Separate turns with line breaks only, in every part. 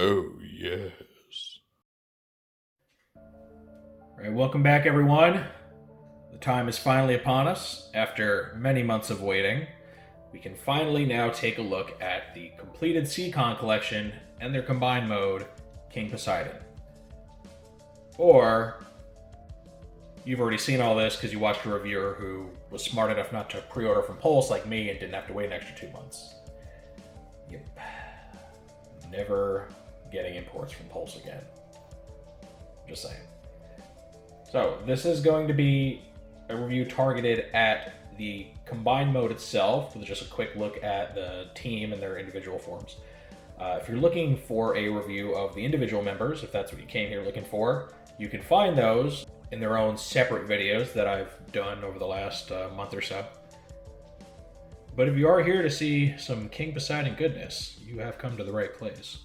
Oh, yes.
All right, welcome back, everyone. The time is finally upon us. After many months of waiting, we can finally now take a look at the completed Seacon collection and their combined mode, King Poseidon. Or you've already seen all this because you watched a reviewer who was smart enough not to pre-order from Pulse like me and didn't have to wait an extra 2 months. Yep. Never getting imports from Pulse again. Just saying. So this is going to be a review targeted at the combined mode itself, with just a quick look at the team and their individual forms. If you're looking for a review of the individual members, if that's what you came here looking for, you can find those in their own separate videos that I've done over the last month or so. But if you are here to see some King Poseidon goodness, you have come to the right place.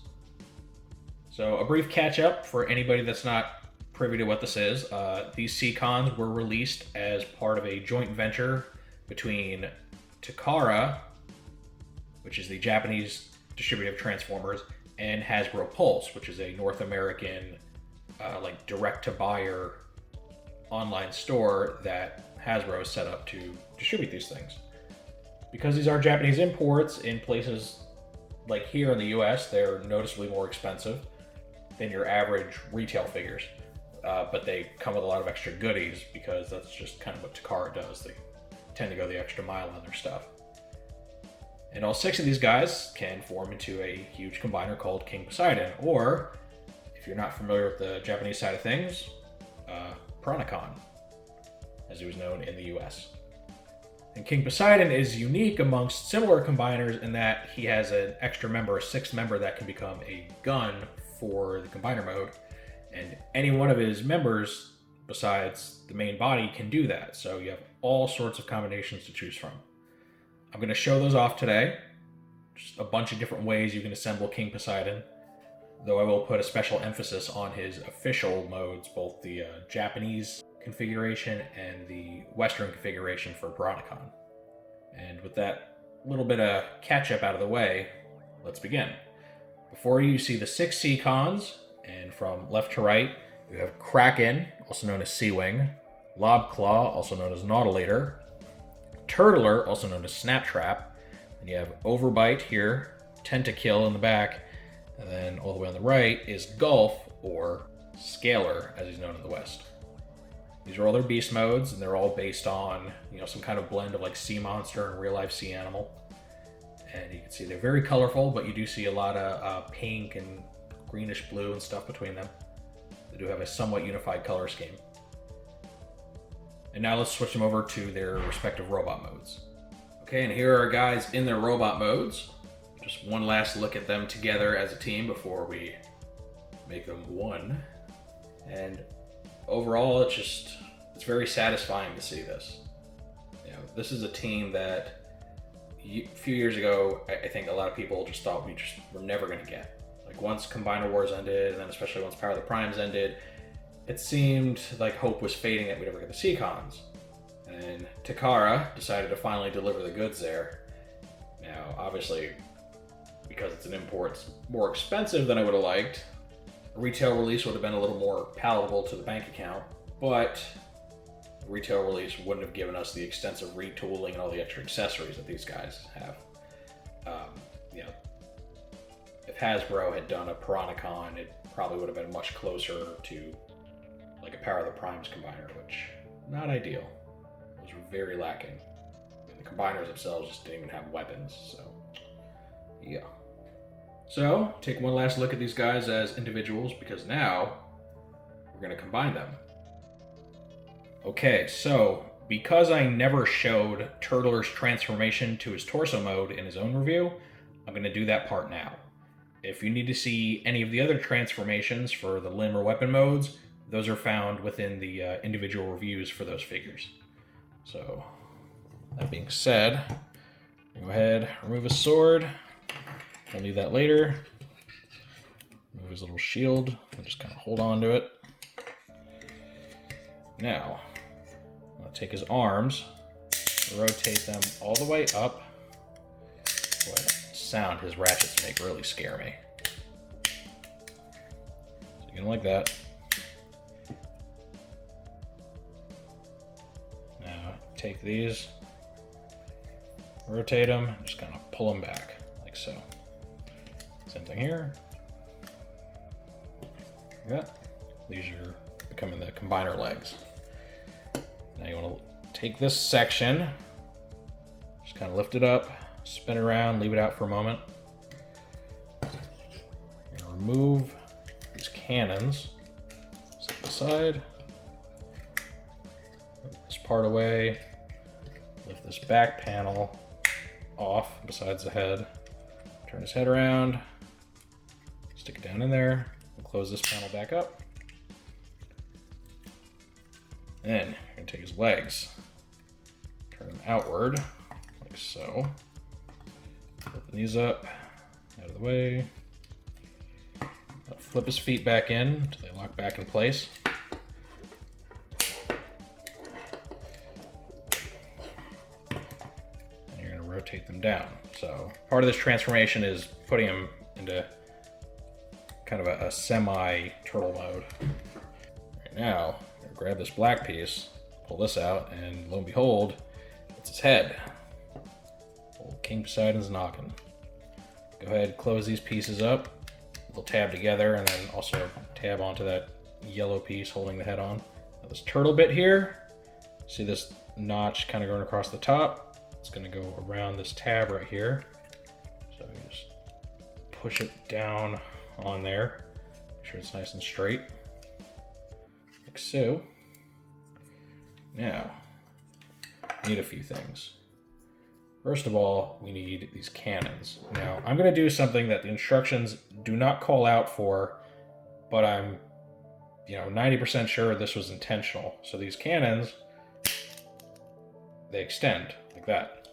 So a brief catch up for anybody that's not privy to what this is. These Seacons were released as part of a joint venture between Takara, which is the Japanese distributor of Transformers, and Hasbro Pulse, which is a North American like direct-to-buyer online store that Hasbro has set up to distribute these things. Because these are Japanese imports, in places like here in the US, they're noticeably more expensive than your average retail figures. But they come with a lot of extra goodies because that's just kind of what Takara does. They tend to go the extra mile on their stuff. And all 6 of these guys can form into a huge combiner called King Poseidon, or if you're not familiar with the Japanese side of things, Piranacon, as he was known in the US. And King Poseidon is unique amongst similar combiners in that he has an extra member, a 6th member that can become a gun for the combiner mode. And any one of his members, besides the main body, can do that. So you have all sorts of combinations to choose from. I'm going to show those off today. Just a bunch of different ways you can assemble King Poseidon. Though I will put a special emphasis on his official modes, both the Japanese configuration and the Western configuration for Piranacon. And with that little bit of catch-up out of the way, let's begin. Before you see the 6 Seacons, and from left to right, you have Kraken, also known as Seawing, Lobclaw, also known as Nautilator, Turtler, also known as Snaptrap, and you have Overbite here, Tentakill in the back, and then all the way on the right is Gulf, or Scaler, as he's known in the West. These are all their beast modes, and they're all based on, some kind of blend of like sea monster and real-life sea animal. And you can see they're very colorful, but you do see a lot of pink and greenish blue and stuff between them. They do have a somewhat unified color scheme. And now let's switch them over to their respective robot modes. Okay, and here are our guys in their robot modes. Just one last look at them together as a team before we make them one. And overall, it's very satisfying to see this. This is a team that a few years ago, I think a lot of people just thought we're never going to get. Like once Combiner Wars ended, and then especially once Power of the Primes ended, it seemed like hope was fading that we'd ever get the Seacons. And Takara decided to finally deliver the goods there. Now, obviously, because it's an import, it's more expensive than I would have liked. A retail release would have been a little more palatable to the bank account, but the retail release wouldn't have given us the extensive retooling and all the extra accessories that these guys have. If Hasbro had done a Piranacon, it probably would have been much closer to like a Power of the Primes combiner, which not ideal. Those were very lacking. And the combiners themselves just didn't even have weapons, so yeah. So take one last look at these guys as individuals, because now we're going to combine them. Okay, so because I never showed Turtler's transformation to his torso mode in his own review, I'm going to do that part now. If you need to see any of the other transformations for the limb or weapon modes, those are found within the individual reviews for those figures. So, that being said, go ahead, remove his sword. I'll leave that later. Remove his little shield. I'll just kind of hold on to it. Now, I'm going to take his arms, rotate them all the way up. Boy, that sound his ratchets make really scare me. Again, like that. Now, take these, rotate them, just kind of pull them back, like so. Same thing here. Like that. These are becoming the combiner legs. Now you want to take this section, just kind of lift it up, spin it around, leave it out for a moment. You're going to remove these cannons, set them aside, move this part away, lift this back panel off besides the head, turn his head around, stick it down in there, and close this panel back up. Then you're going to take his legs, turn them outward, like so. Open these up, out of the way. Flip his feet back in until they lock back in place. And you're going to rotate them down. So part of this transformation is putting him into kind of a semi-turtle mode. Right now, I'm going to grab this black piece, pull this out, and lo and behold, it's his head. Old King Poseidon's noggin. Go ahead, close these pieces up. They'll tab together and then also tab onto that yellow piece holding the head on. Now this turtle bit here, see this notch kind of going across the top? It's going to go around this tab right here. So you just push it down on there. Make sure it's nice and straight. Like so. Now, we need a few things. First of all, we need these cannons. Now, I'm going to do something that the instructions do not call out for, but I'm, 90% sure this was intentional. So these cannons, they extend like that.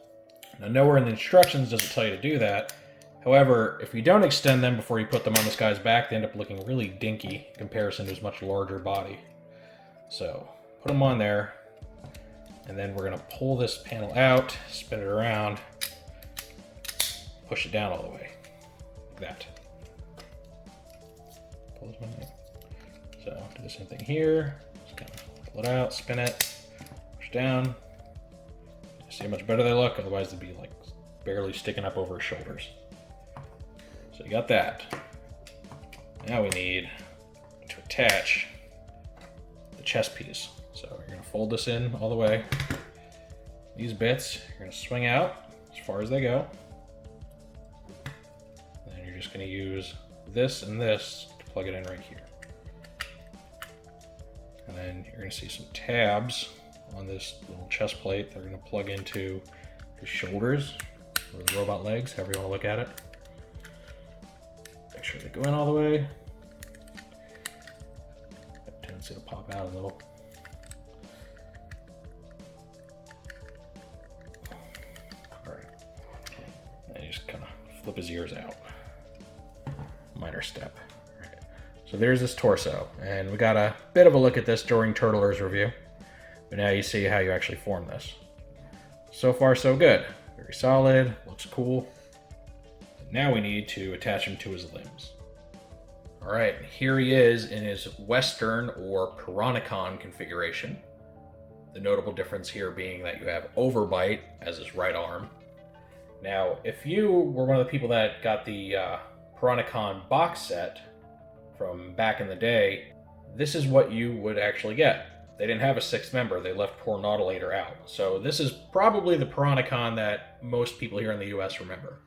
Now, nowhere in the instructions does it tell you to do that. However, if you don't extend them before you put them on this guy's back, they end up looking really dinky in comparison to his much larger body. So, put them on there. And then we're going to pull this panel out, spin it around, push it down all the way, like that. Pull this one out. So do the same thing here. Just kind of pull it out, spin it, push down. See how much better they look? Otherwise they'd be like barely sticking up over his shoulders. So you got that. Now we need to attach the chest piece. So you're going to fold this in all the way. These bits, you're going to swing out as far as they go. And then you're just going to use this and this to plug it in right here. And then you're going to see some tabs on this little chest plate. They're going to plug into his shoulders, or the robot legs, however you want to look at it. Make sure they go in all the way. Have a tendency to pop out a little. Just kind of flip his ears out. Minor step. Right. So there's this torso, and we got a bit of a look at this during Turtler's review, but now you see how you actually form this. So far, so good. Very solid, looks cool. Now we need to attach him to his limbs. All right, here he is in his Western or Piranacon configuration. The notable difference here being that you have Overbite as his right arm. Now, if you were one of the people that got the Piranacon box set from back in the day, this is what you would actually get. They didn't have a sixth member. They left poor Nautilator out. So this is probably the Piranacon that most people here in the US remember.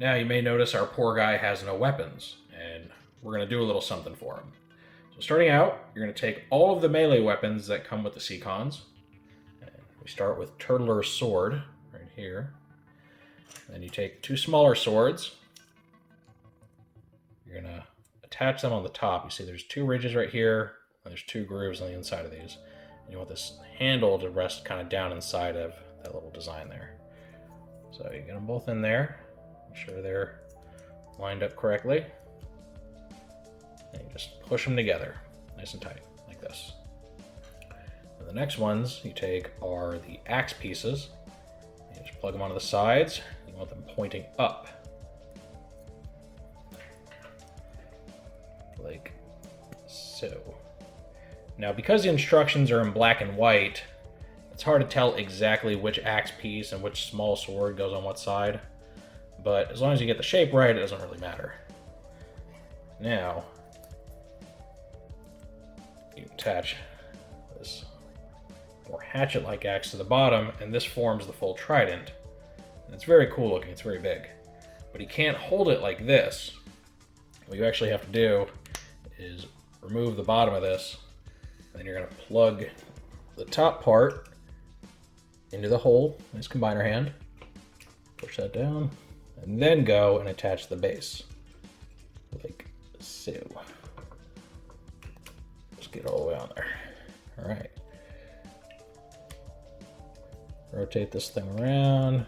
Now, you may notice our poor guy has no weapons, and we're going to do a little something for him. So starting out, you're going to take all of the melee weapons that come with the Seacons. And we start with Turtler's sword right here. Then you take two smaller swords. You're going to attach them on the top. You see there's two ridges right here, and there's two grooves on the inside of these. And you want this handle to rest kind of down inside of that little design there. So you get them both in there. Make sure they're lined up correctly. And you just push them together, nice and tight, like this. And the next ones you take are the axe pieces. You just plug them onto the sides. You want them pointing up. Like so. Now, because the instructions are in black and white, it's hard to tell exactly which axe piece and which small sword goes on what side. But as long as you get the shape right, it doesn't really matter. Now, you attach this more hatchet-like axe to the bottom, and this forms the full trident. And it's very cool looking, it's very big. But you can't hold it like this. What you actually have to do is remove the bottom of this, and then you're going to plug the top part into the hole in this combiner hand, push that down, and then go and attach the base, like so. Just get all the way on there. All right. Rotate this thing around.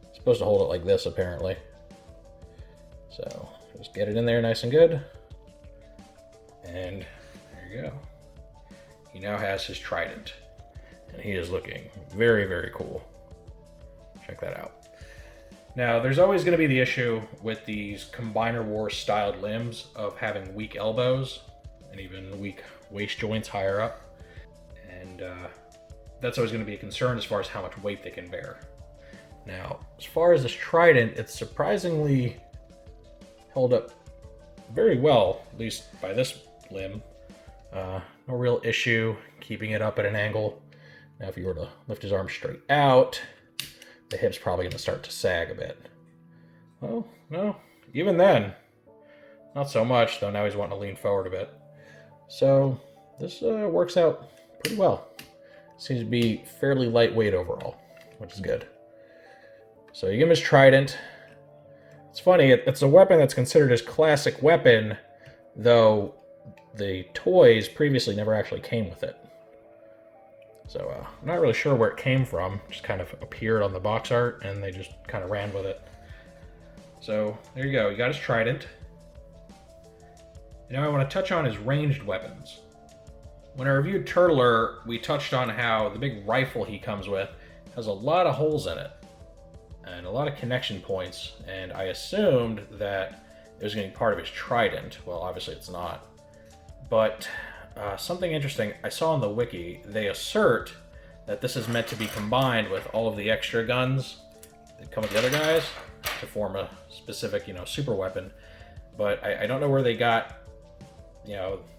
It's supposed to hold it like this, apparently. So just get it in there nice and good. And there you go. He now has his trident. And he is looking very, very cool. Check that out. Now, there's always going to be the issue with these Combiner Wars styled limbs of having weak elbows and even weak waist joints higher up. And that's always going to be a concern as far as how much weight they can bear. Now, as far as this trident, it's surprisingly held up very well, at least by this limb. No real issue keeping it up at an angle. Now, if you were to lift his arm straight out, the hip's probably going to start to sag a bit. Well, no, even then, not so much, though now he's wanting to lean forward a bit. So this works out pretty well. Seems to be fairly lightweight overall, which is good. So you give him his trident. It's funny, it's a weapon that's considered his classic weapon, though the toys previously never actually came with it. So I'm not really sure where it came from. Just kind of appeared on the box art, and they just kind of ran with it. So there you go. You got his trident. Now I want to touch on his ranged weapons. When I reviewed Turtler, we touched on how the big rifle he comes with has a lot of holes in it and a lot of connection points, and I assumed that it was going to be part of his trident. Well, obviously it's not. But something interesting I saw on the wiki, they assert that this is meant to be combined with all of the extra guns that come with the other guys to form a specific, super weapon. But I don't know where they got,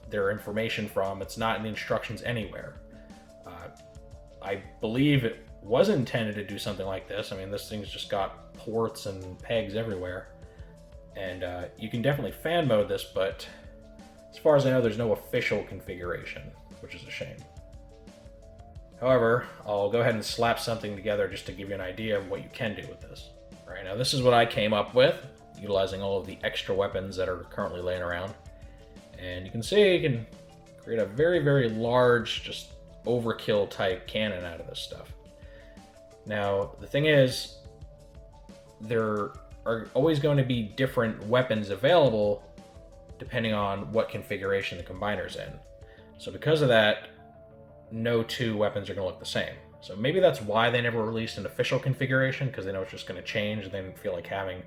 their information from. It's not in the instructions anywhere. I believe it was intended to do something like this. I mean, this thing's just got ports and pegs everywhere. And you can definitely fan mode this, but as far as I know, there's no official configuration, which is a shame. However, I'll go ahead and slap something together just to give you an idea of what you can do with this. All right, now this is what I came up with, utilizing all of the extra weapons that are currently laying around. And you can see you can create a very, very large, just overkill type cannon out of this stuff. Now, the thing is, there are always going to be different weapons available depending on what configuration the combiner's in. So because of that, no two weapons are going to look the same. So maybe that's why they never released an official configuration, because they know it's just going to change and they didn't feel like having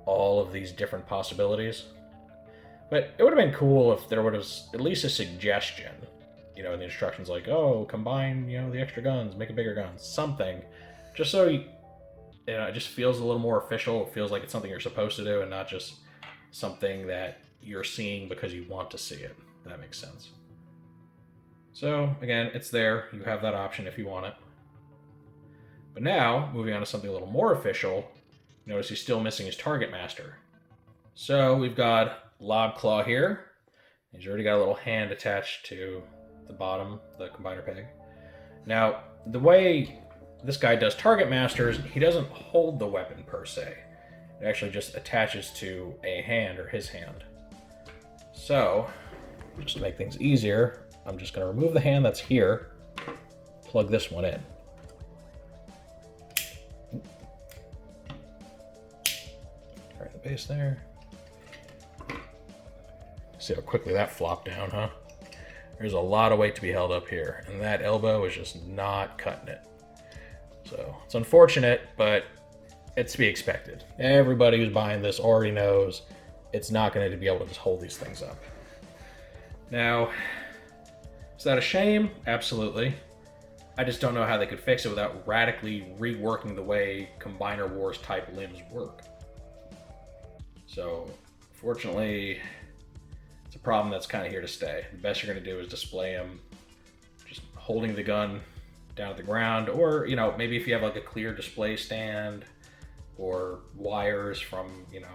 all of these different possibilities. But it would have been cool if there was at least a suggestion, in the instructions like, oh, combine, the extra guns, make a bigger gun, something. Just so it just feels a little more official. It feels like it's something you're supposed to do and not just something that you're seeing because you want to see it. If that makes sense. So again, it's there. You have that option if you want it. But now, moving on to something a little more official, notice he's still missing his target master. So we've got Lob Claw here. He's already got a little hand attached to the bottom, the combiner peg. Now, the way this guy does target masters, he doesn't hold the weapon per se. It actually just attaches to a hand or his hand. So, just to make things easier, I'm just going to remove the hand that's here, plug this one in. Right the base there. See how quickly that flopped down, huh? There's a lot of weight to be held up here, and that elbow is just not cutting it. So, it's unfortunate, but it's to be expected. Everybody who's buying this already knows it's not going to be able to just hold these things up. Now, is that a shame? Absolutely. I just don't know how they could fix it without radically reworking the way Combiner Wars type limbs work. So, fortunately, it's a problem that's kind of here to stay. The best you're going to do is display them just holding the gun down at the ground, or, you know, maybe if you have like a clear display stand or wires from, you know,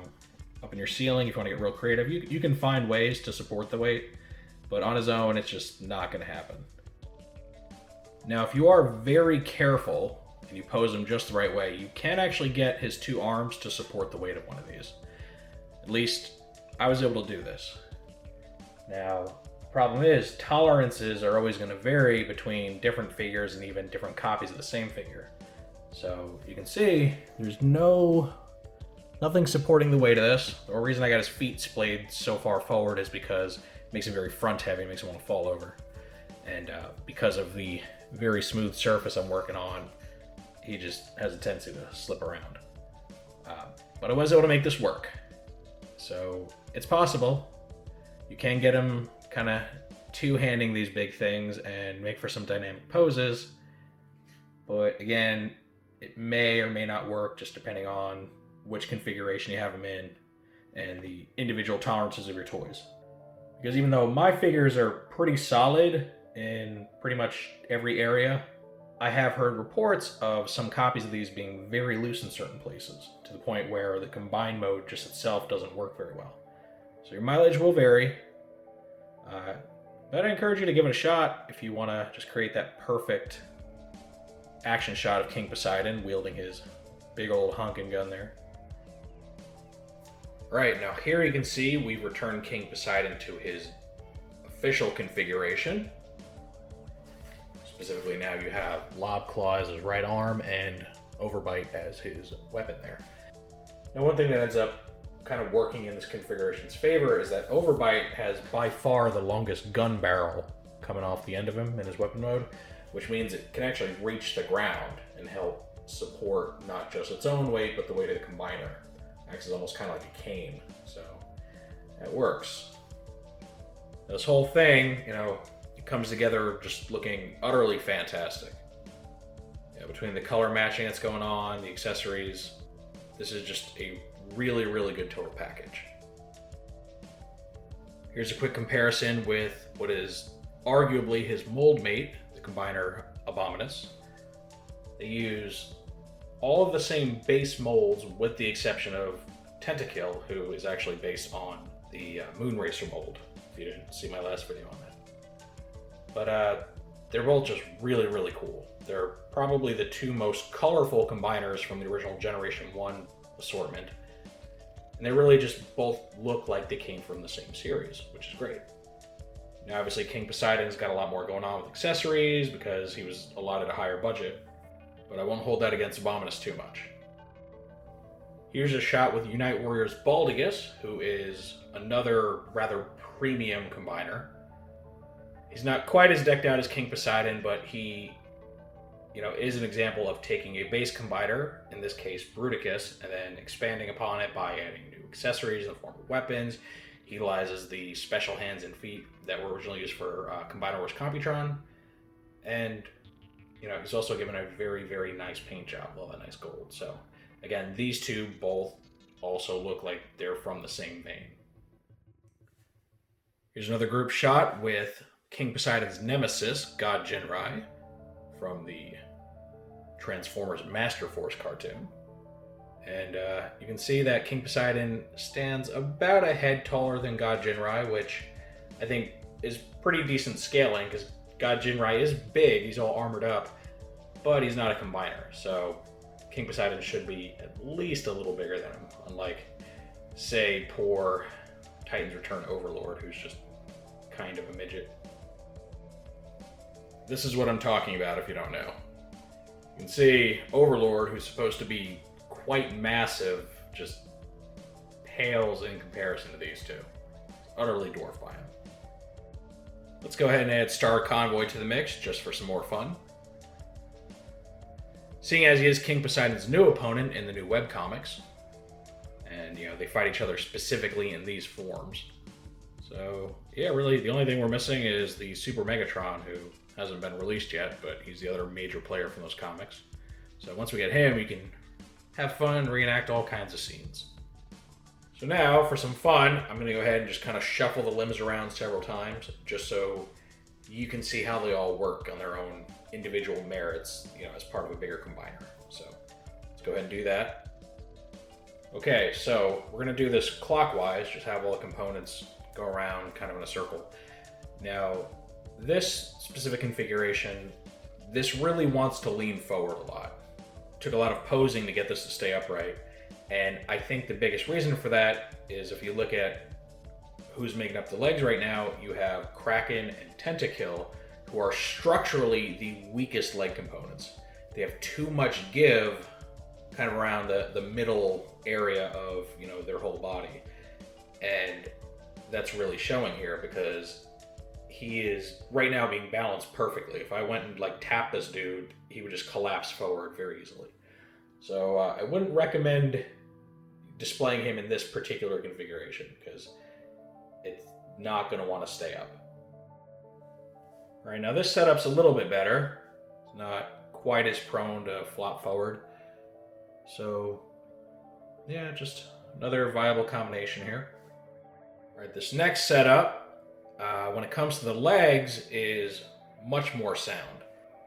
up in your ceiling, if you want to get real creative, you can find ways to support the weight, but on his own, it's just not going to happen. Now, if you are very careful and you pose him just the right way, you can actually get his two arms to support the weight of one of these. At least, I was able to do this. Now, the problem is, tolerances are always going to vary between different figures and even different copies of the same figure. So, you can see, there's nothing supporting the weight of this. The reason I got his feet splayed so far forward is because it makes him very front heavy, it makes him want to fall over. And because of the very smooth surface I'm working on, he just has a tendency to slip around. But I was able to make this work. So it's possible. You can get him kind of two-handing these big things and make for some dynamic poses. But again, it may or may not work just depending on which configuration you have them in and the individual tolerances of your toys. Because even though my figures are pretty solid in pretty much every area, I have heard reports of some copies of these being very loose in certain places, to the point where the combined mode just itself doesn't work very well. So your mileage will vary, but I encourage you to give it a shot if you want to just create that perfect action shot of King Poseidon wielding his big old honking gun there. Right, now here you can see we've returned King Poseidon to his official configuration. Specifically now you have Lob Claw as his right arm and Overbite as his weapon there. Now one thing that ends up kind of working in this configuration's favor is that Overbite has by far the longest gun barrel coming off the end of him in his weapon mode, which means it can actually reach the ground and help support not just its own weight, but the weight of the combiner. It acts as almost kind of like a cane, so that works. This whole thing, you know, it comes together just looking utterly fantastic. Yeah, between the color matching that's going on, the accessories, this is just a really, really good total package. Here's a quick comparison with what is arguably his mold mate, the combiner Abominus. They use all of the same base molds with the exception of Tentakill, who is actually based on the Moonracer mold, if you didn't see my last video on that. But they're both just really, really cool. They're probably the two most colorful combiners from the original Generation 1 assortment. And they really just both look like they came from the same series, which is great. Now obviously King Poseidon's got a lot more going on with accessories because he was allotted a higher budget, but I won't hold that against Abominus too much. Here's a shot with Unite Warrior's Baldigus, who is another rather premium combiner. He's not quite as decked out as King Poseidon, but he, you know, is an example of taking a base combiner, in this case Bruticus, and then expanding upon it by adding new accessories in the form of weapons. He utilizes the special hands and feet that were originally used for Combiner Wars Computron, and you know, he's also given a very, very nice paint job, all that nice gold. So again, these two both also look like they're from the same vein. Here's another group shot with King Poseidon's nemesis, God Jinrai, from the Transformers Master Force cartoon. And you can see that King Poseidon stands about a head taller than God Jinrai, which I think is pretty decent scaling, because God Jinrai is big, he's all armored up, but he's not a combiner, so King Poseidon should be at least a little bigger than him, unlike, say, poor Titan's Return Overlord, who's just kind of a midget. This is what I'm talking about if you don't know. You can see Overlord, who's supposed to be quite massive, just pales in comparison to these two. Utterly dwarfed by him. Let's go ahead and add Star Convoy to the mix, just for some more fun. Seeing as he is King Poseidon's new opponent in the new webcomics, and you know, they fight each other specifically in these forms. So, yeah, really, the only thing we're missing is the Super Megatron, who hasn't been released yet, but he's the other major player from those comics. So once we get him, we can have fun, reenact all kinds of scenes. So now, for some fun, I'm going to go ahead and just kind of shuffle the limbs around several times, just so you can see how they all work on their own individual merits, as part of a bigger combiner. So let's go ahead and do that. Okay, so we're going to do this clockwise, just have all the components go around kind of in a circle. Now, this specific configuration, this really wants to lean forward a lot. Took a lot of posing to get this to stay upright. And I think the biggest reason for that is if you look at who's making up the legs right now, you have Kraken and Tentakill, who are structurally the weakest leg components. They have too much give kind of around the middle area of, their whole body. And that's really showing here because he is right now being balanced perfectly. If I went and tapped this dude, he would just collapse forward very easily. So I wouldn't recommend displaying him in this particular configuration because it's not going to want to stay up. All right, now this setup's a little bit better. It's not quite as prone to flop forward. So yeah, just another viable combination here. All right, this next setup, when it comes to the legs, is much more sound.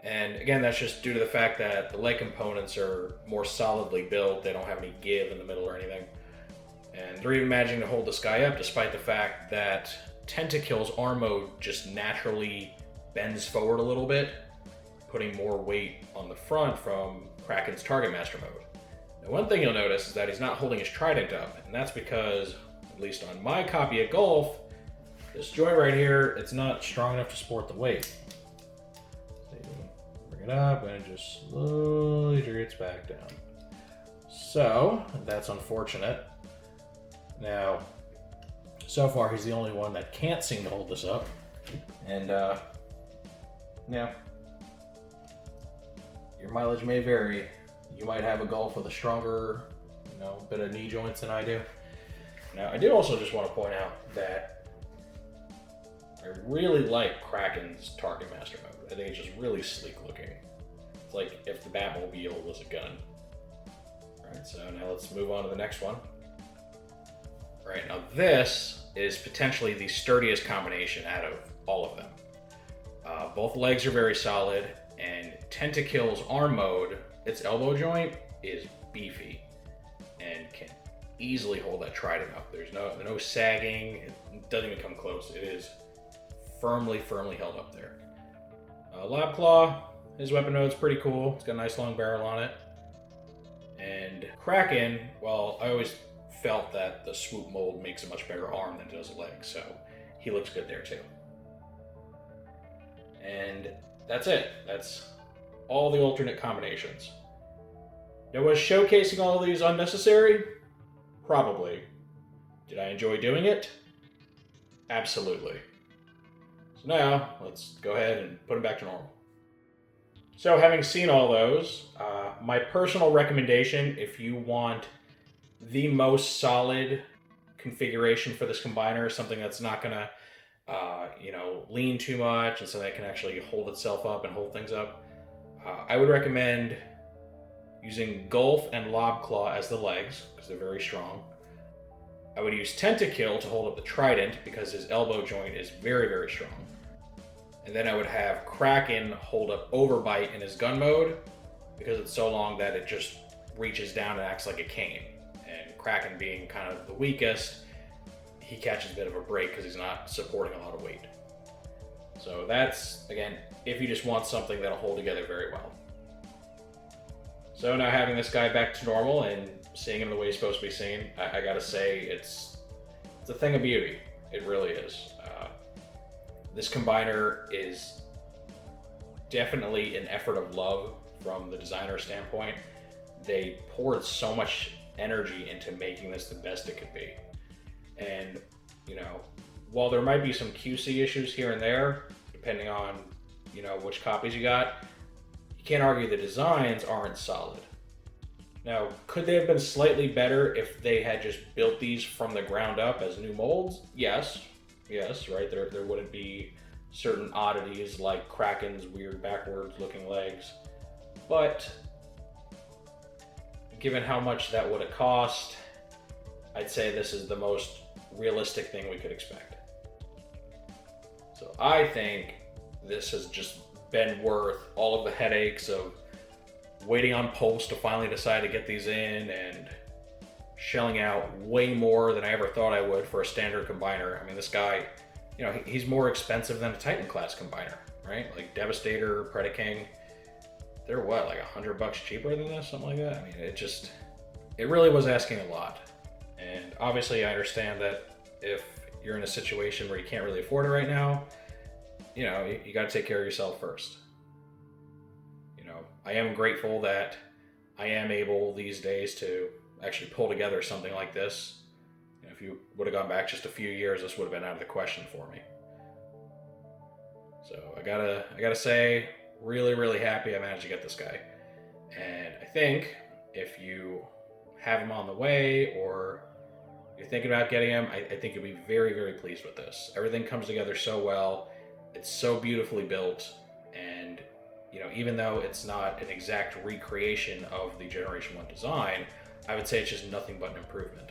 And again, that's just due to the fact that the leg components are more solidly built. They don't have any give in the middle or anything. And they're even managing to hold this guy up despite the fact that Tentakill's arm mode just naturally bends forward a little bit, putting more weight on the front from Kraken's Target Master mode. Now, one thing you'll notice is that he's not holding his Trident up, and that's because, at least on my copy of Golf, this joint right here, it's not strong enough to support the weight. Bring it up and it just slowly drifts back down. So, that's unfortunate. Now, so far he's the only one that can't seem to hold this up. And, yeah. Your mileage may vary. You might have a Golf with a stronger, bit of knee joints than I do. Now, I do also just want to point out that I really like Kraken's Target Master mode. I think it's just really sleek looking. It's like if the Batmobile was a gun. Alright, so now let's move on to the next one. Alright, now this is potentially the sturdiest combination out of all of them. Both legs are very solid, and Tentakill's arm mode, its elbow joint, is beefy and can easily hold that Trident up. There's no sagging, it doesn't even come close. It is firmly held up there. Lab Claw, his weapon node's pretty cool. It's got a nice long barrel on it. And Kraken, well, I always felt that the swoop mold makes a much better arm than it does a leg, so he looks good there too. And that's it. That's all the alternate combinations. Now, was showcasing all of these unnecessary? Probably. Did I enjoy doing it? Absolutely. So now, let's go ahead and put them back to normal. So having seen all those, my personal recommendation, if you want the most solid configuration for this combiner, something that's not going to lean too much and something that can actually hold itself up and hold things up, I would recommend using Gulf and Lob Claw as the legs, because they're very strong. I would use Tentakill to hold up the Trident, because his elbow joint is very strong. And then I would have Kraken hold up Overbite in his gun mode, because it's so long that it just reaches down and acts like a cane. And Kraken being kind of the weakest, he catches a bit of a break because he's not supporting a lot of weight. So that's, again, if you just want something that'll hold together very well. So now having this guy back to normal and seeing him the way he's supposed to be seen, I gotta say, it's a thing of beauty. It really is. This combiner is definitely an effort of love from the designer standpoint. They poured so much energy into making this the best it could be. And, while there might be some QC issues here and there, depending on, which copies you got, you can't argue the designs aren't solid. Now, could they have been slightly better if they had just built these from the ground up as new molds? Yes, yes, right? There wouldn't be certain oddities like Kraken's weird backwards looking legs. But given how much that would have cost, I'd say this is the most realistic thing we could expect. So I think this has just been worth all of the headaches of waiting on Pulse to finally decide to get these in and shelling out way more than I ever thought I would for a standard combiner. I mean, this guy, you know, he's more expensive than a Titan class combiner, right? Like Devastator, Predaking, they're what, like $100 cheaper than this, something like that? I mean, it really was asking a lot. And obviously I understand that if you're in a situation where you can't really afford it right now, you know, you got to take care of yourself first. You know, I am grateful that I am able these days to actually pull together something like this. You know, if you would have gone back just a few years, this would have been out of the question for me. So I gotta say, really, really happy I managed to get this guy. And I think if you have him on the way or you're thinking about getting him, I think you'll be very, very pleased with this. Everything comes together so well. It's so beautifully built. And, you know, even though it's not an exact recreation of the Generation 1 design, I would say it's just nothing but an improvement.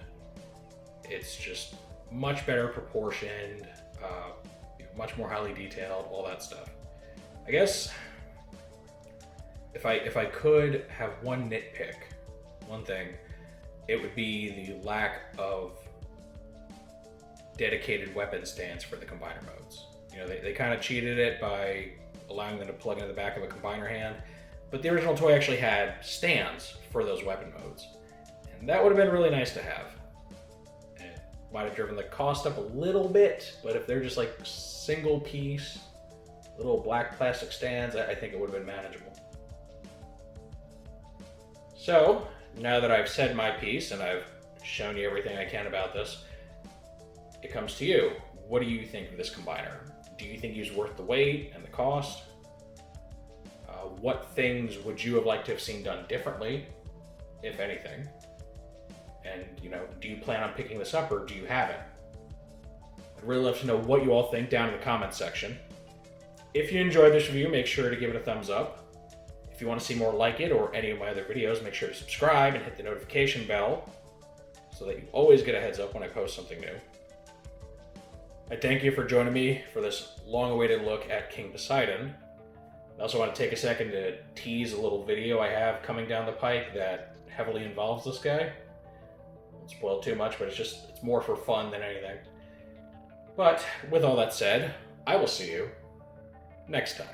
It's just much better proportioned, much more highly detailed, all that stuff. I guess if I could have one nitpick, one thing, it would be the lack of dedicated weapon stands for the combiner modes. You know, they kind of cheated it by allowing them to plug into the back of a combiner hand, but the original toy actually had stands for those weapon modes. And that would have been really nice to have. It might have driven the cost up a little bit, but if they're just like single piece, little black plastic stands, I think it would have been manageable. So, now that I've said my piece and I've shown you everything I can about this, it comes to you. What do you think of this combiner? Do you think he's worth the wait and the cost? What things would you have liked to have seen done differently, if anything? And, you know, do you plan on picking this up or do you have it? I'd really love to know what you all think down in the comments section. If you enjoyed this review, make sure to give it a thumbs up. If you want to see more like it or any of my other videos, make sure to subscribe and hit the notification bell so that you always get a heads up when I post something new. I thank you for joining me for this long-awaited look at King Poseidon. I also want to take a second to tease a little video I have coming down the pike that heavily involves this guy. I won't spoil too much, but it's more for fun than anything. But with all that said, I will see you next time.